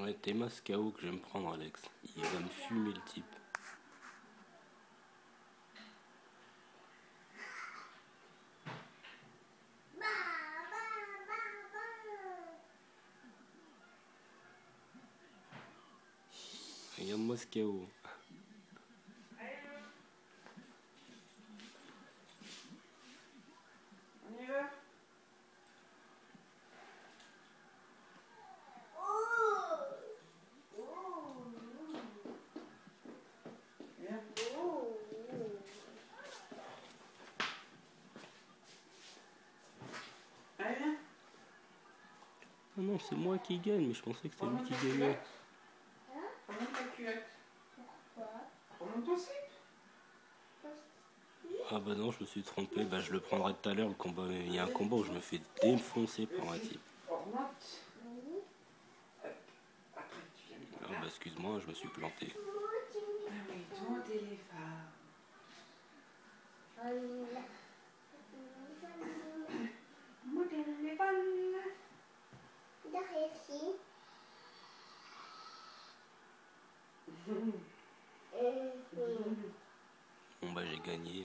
Ouais, t'es Mascao que je vais me prendre, Alex. Il va me fumer le type. Regarde Mascao. On y va? Viens. Allez, viens. Ah non, c'est moi qui gagne, mais je pensais que c'était lui Remonte qui ta gagnait. culotte. Remonte ta culotte. Pourquoi? Remonte ton slip. Ah bah non, je me suis trompé, bah je le prendrai tout à l'heure le combat. Il y a un combat où je me fais défoncer par un type. Remonte. Oui. Après, tu viens Ah par là. bah excuse-moi, je me suis planté. Ah oui, ton téléphone. Mon téléphone. Derrière ici. Bon bah j'ai gagné.